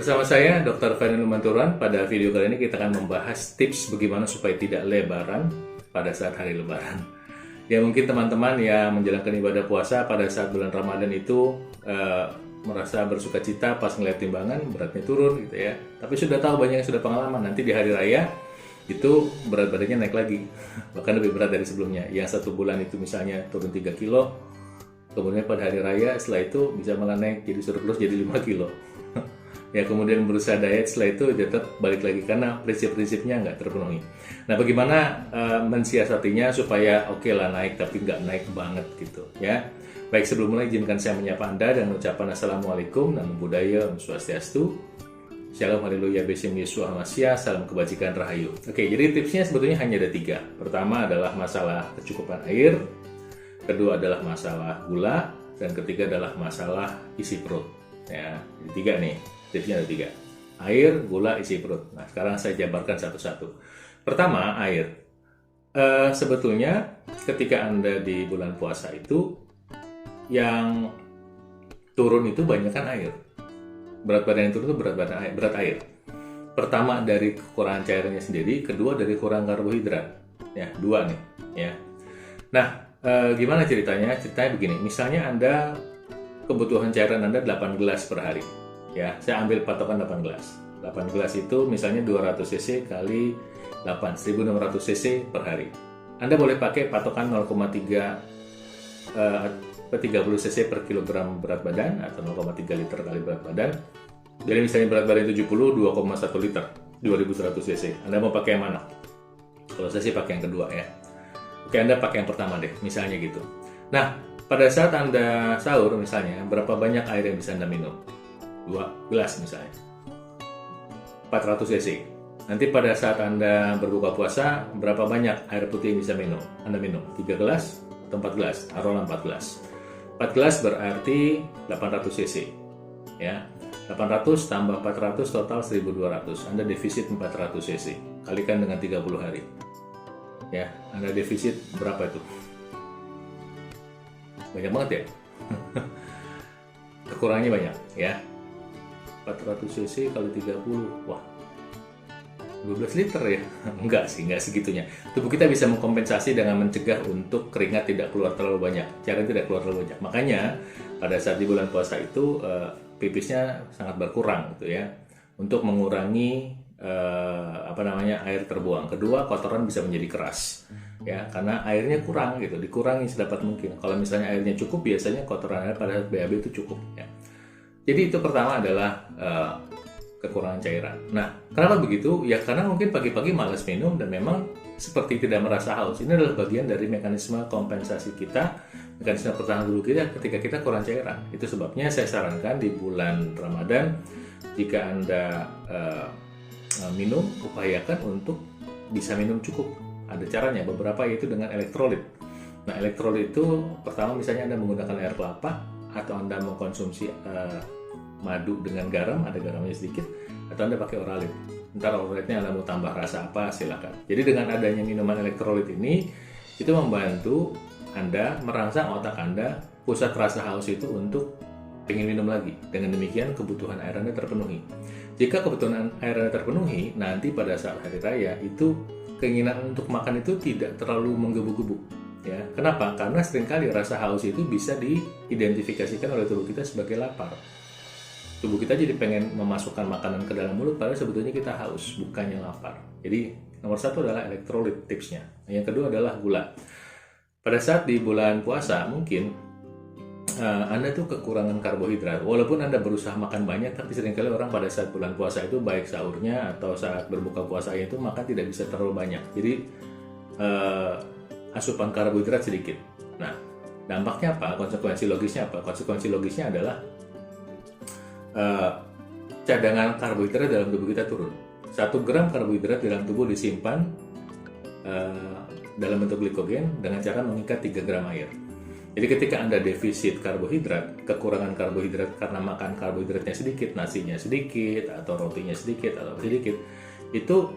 Bersama saya, Dr. Ferdinand Lumanturan. Pada video kali ini kita akan membahas tips bagaimana supaya tidak lebaran pada saat hari lebaran. Ya mungkin teman-teman yang menjalankan ibadah puasa pada saat bulan Ramadan itu merasa bersuka cita pas ngeliat timbangan, beratnya turun gitu ya. Tapi sudah tahu banyak yang sudah pengalaman, nanti di hari raya itu berat badannya naik lagi. Bahkan lebih berat dari sebelumnya. Yang satu bulan itu misalnya turun 3 kilo, kemudian pada hari raya setelah itu bisa malah naik jadi surplus jadi 5 kilo. Ya kemudian berusaha diet, setelah itu tetap balik lagi karena prinsip-prinsipnya nggak terpenuhi. Nah bagaimana mensiasatinya supaya oke lah naik tapi nggak naik banget gitu ya. Baik, sebelum mulai izinkan saya menyapa Anda dengan ucapan Assalamualaikum, Namo Buddhaya, Om Swastiastu, Shalom Haleluya, Besim Yesus Amasya, Salam Kebajikan Rahayu. Oke, jadi tipsnya sebetulnya hanya ada 3. Pertama adalah masalah kecukupan air, kedua adalah masalah gula, dan ketiga adalah masalah isi perut. Ya, jadi 3 nih. Tipsnya ada 3. Air, gula, isi perut. Nah, sekarang saya jabarkan satu-satu. Pertama, air. Sebetulnya ketika Anda di bulan puasa itu, yang turun itu banyak kan air. Berat badan yang turun itu berat air. Pertama dari kekurangan cairannya sendiri, kedua dari kurang karbohidrat. Ya, 2 nih. Ya. Nah, gimana ceritanya? Ceritanya begini. Misalnya Anda kebutuhan cairan Anda 8 gelas per hari. Ya, saya ambil patokan 8 gelas. 8 gelas itu misalnya 200 cc kali 8, 1600 cc per hari. Anda boleh pakai patokan 30 cc per kilogram berat badan atau 0,3 liter kali berat badan. Jadi misalnya berat badan 70, 2,1 liter, 2100 cc. Anda mau pakai yang mana? Kalau saya sih pakai yang kedua ya. Oke, Anda pakai yang pertama deh, misalnya gitu. Nah, pada saat Anda sahur misalnya, berapa banyak air yang bisa Anda minum? 2 gelas misalnya, 400 cc. Nanti pada saat Anda berbuka puasa, berapa banyak air putih yang bisa Anda minum? 3 gelas atau 4 gelas? Taruhlah 4 gelas. 4 gelas berarti 800 cc. Ya, 800 tambah 400 total 1200. Anda defisit 400 cc. Kalikan dengan 30 hari. Ya, Anda defisit berapa itu? Banyak banget ya. Kekurangannya banyak ya. 400 cc kali 30, wah 12 liter ya. Enggak segitunya. Tubuh kita bisa mengkompensasi dengan mencegah untuk keringat tidak keluar terlalu banyak, cairan tidak keluar terlalu banyak. Makanya pada saat di bulan puasa itu pipisnya sangat berkurang gitu ya, untuk mengurangi air terbuang. Kedua, kotoran bisa menjadi keras ya, karena airnya kurang gitu, dikurangi sedapat mungkin. Kalau misalnya airnya cukup, biasanya kotoran air pada BAB itu cukup ya. Jadi itu pertama adalah kekurangan cairan. Nah, kenapa begitu? Ya karena mungkin pagi-pagi malas minum dan memang seperti tidak merasa haus. Ini adalah bagian dari mekanisme kompensasi kita, mekanisme pertahanan tubuh kita ketika kita kurang cairan. Itu sebabnya saya sarankan di bulan Ramadan, jika Anda minum, upayakan untuk bisa minum cukup. Ada caranya, beberapa yaitu dengan elektrolit. Nah, elektrolit itu pertama misalnya Anda menggunakan air kelapa, atau Anda mengkonsumsi madu dengan garam, ada garamnya sedikit, atau Anda pakai oralit. Ntar oralitnya Anda mau tambah rasa apa, silakan. Jadi dengan adanya minuman elektrolit ini, itu membantu Anda merangsang otak Anda, pusat rasa haus itu untuk ingin minum lagi. Dengan demikian kebutuhan air Anda terpenuhi. Jika kebutuhan air Anda terpenuhi, nanti pada saat hari raya itu keinginan untuk makan itu tidak terlalu menggebu-gebu. Ya, kenapa? Karena seringkali rasa haus itu bisa diidentifikasikan oleh tubuh kita sebagai lapar. Tubuh kita jadi pengen memasukkan makanan ke dalam mulut, padahal sebetulnya kita haus, bukannya lapar. Jadi nomor 1 adalah elektrolit tipsnya. Yang kedua adalah gula. Pada saat di bulan puasa mungkin Anda tuh kekurangan karbohidrat. Walaupun Anda berusaha makan banyak, tapi seringkali orang pada saat bulan puasa itu baik sahurnya atau saat berbuka puasa itu makan tidak bisa terlalu banyak. Jadi asupan karbohidrat sedikit. Nah, dampaknya apa? Konsekuensi logisnya apa? Konsekuensi logisnya adalah cadangan karbohidrat dalam tubuh kita turun. 1 gram karbohidrat dalam tubuh disimpan dalam bentuk glikogen dengan cara mengikat 3 gram air. Jadi ketika Anda defisit karbohidrat, kekurangan karbohidrat karena makan karbohidratnya sedikit, nasinya sedikit, atau rotinya sedikit, atau sedikit, itu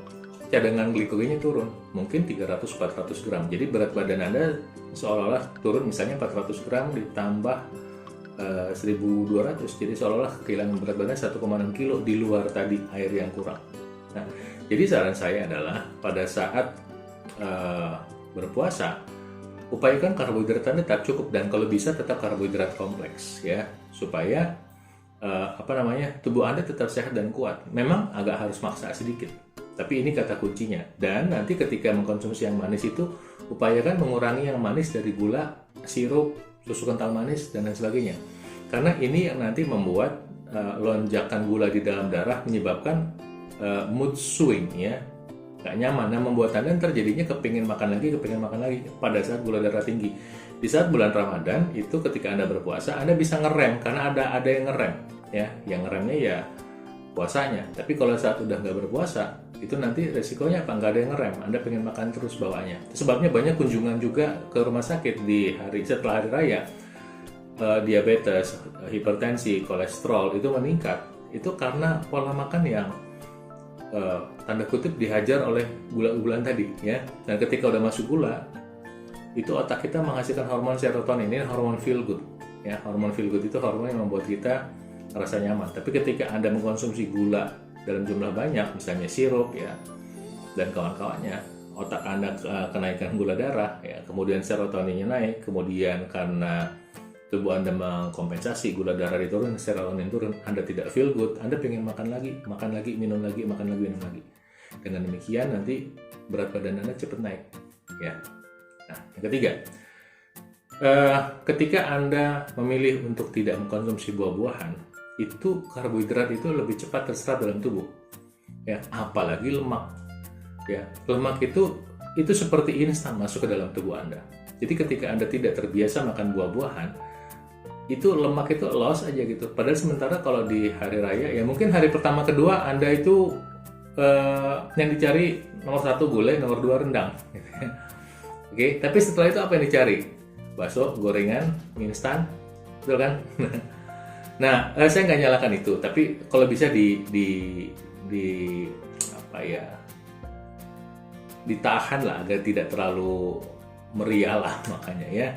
cadangan glikogennya turun, mungkin 300-400 gram. Jadi berat badan Anda seolah-olah turun, misalnya 400 gram ditambah 1.200, jadi seolah-olah kehilangan berat badan 1,6 kilo di luar tadi air yang kurang. Nah, jadi saran saya adalah pada saat berpuasa, upayakan karbohidrat Anda tetap cukup dan kalau bisa tetap karbohidrat kompleks ya, supaya tubuh Anda tetap sehat dan kuat. Memang agak harus maksa sedikit, tapi ini kata kuncinya. Dan nanti ketika mengkonsumsi yang manis itu, upayakan mengurangi yang manis dari gula, sirup, susu kental manis, dan lain sebagainya. Karena ini yang nanti membuat lonjakan gula di dalam darah, menyebabkan mood swing ya, gak nyaman. Nah, membuat Anda terjadinya kepingin makan lagi pada saat gula darah tinggi. Di saat bulan Ramadan itu ketika Anda berpuasa, Anda bisa ngerem karena ada yang ngerem ya, yang ngeremnya ya puasanya. Tapi kalau saat udah nggak berpuasa, itu nanti resikonya apa? Nggak ada yang ngerem, Anda pengen makan terus bawaannya. Sebabnya banyak kunjungan juga ke rumah sakit di setelah hari raya, diabetes, hipertensi, kolesterol itu meningkat. Itu karena pola makan yang tanda kutip dihajar oleh gula-gulaan tadi ya. Dan ketika udah masuk gula, itu otak kita menghasilkan hormon serotonin, ini hormon feel good ya. Hormon feel good itu hormon yang membuat kita rasa nyaman. Tapi ketika Anda mengkonsumsi gula dalam jumlah banyak, misalnya sirup ya dan kawan-kawannya, otak Anda kenaikan gula darah ya, kemudian serotoninnya naik, kemudian karena tubuh Anda mengkompensasi gula darah diturun, serotonin turun, Anda tidak feel good, Anda pengen makan lagi, minum lagi, minum lagi. Dengan demikian nanti berat badan Anda cepat naik ya. Nah, yang ketiga, ketika Anda memilih untuk tidak mengkonsumsi buah-buahan, itu karbohidrat itu lebih cepat terserap dalam tubuh, ya. Apalagi lemak, ya. Lemak itu seperti instan masuk ke dalam tubuh Anda. Jadi ketika Anda tidak terbiasa makan buah-buahan, itu lemak itu loss aja gitu. Padahal sementara kalau di hari raya, ya mungkin hari pertama kedua Anda itu yang dicari nomor 1 gulai, nomor 2 rendang. Oke, tapi setelah itu apa yang dicari? Bakso, gorengan, mie instan, betul kan? Nah, saya nggak nyalakan itu, tapi kalau bisa ditahan lah agar tidak terlalu meriah lah makanya ya,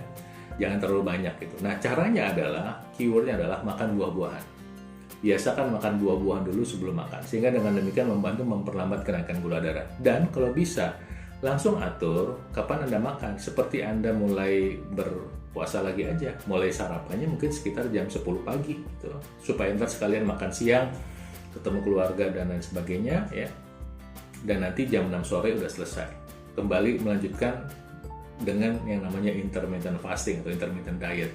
jangan terlalu banyak gitu. Nah, caranya adalah, keywordnya adalah makan buah-buahan. Biasakan makan buah-buahan dulu sebelum makan, sehingga dengan demikian membantu memperlambat kenaikan gula darah. Dan kalau bisa, langsung atur kapan Anda makan, seperti Anda mulai berpuasa lagi aja, mulai sarapannya mungkin sekitar jam 10 pagi gitu, supaya ntar sekalian makan siang, ketemu keluarga dan lain sebagainya ya, dan nanti jam 6 sore udah selesai, kembali melanjutkan dengan yang namanya intermittent fasting atau intermittent diet.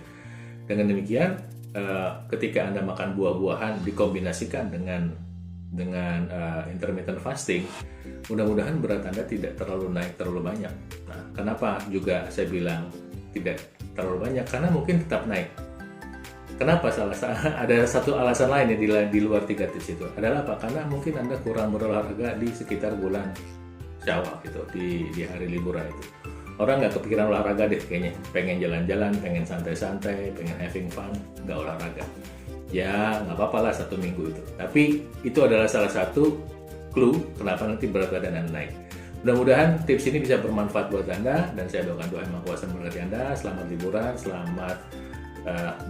Dengan demikian ketika Anda makan buah-buahan dikombinasikan dengan intermittent fasting, mudah-mudahan berat Anda tidak terlalu naik terlalu banyak. Nah, kenapa juga saya bilang tidak terlalu banyak? Karena mungkin tetap naik. Kenapa? Ada satu alasan lain ya di luar 3 tips itu. Adalah apa? Karena mungkin Anda kurang berolahraga di sekitar bulan Syawal gitu, di hari liburan itu. Orang nggak kepikiran olahraga deh kayaknya. Pengen jalan-jalan, pengen santai-santai, pengen having fun, nggak olahraga. Ya nggak apa-apa lah 1 minggu itu. Tapi itu adalah salah satu clue kenapa nanti berat badan Anda naik. Mudah-mudahan tips ini bisa bermanfaat buat Anda, dan saya doakan Tuhan Yang Maha Kuasa memberkati Anda. Selamat liburan, selamat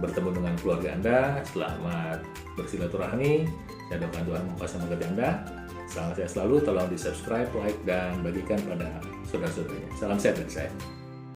bertemu dengan keluarga Anda, selamat bersilaturahmi. Saya doakan Tuhan Yang Maha Kuasa memberkati Anda. Selamat sehat selalu, tolong di subscribe, like, dan bagikan pada saudara-saudaranya. Salam sehat dari saya.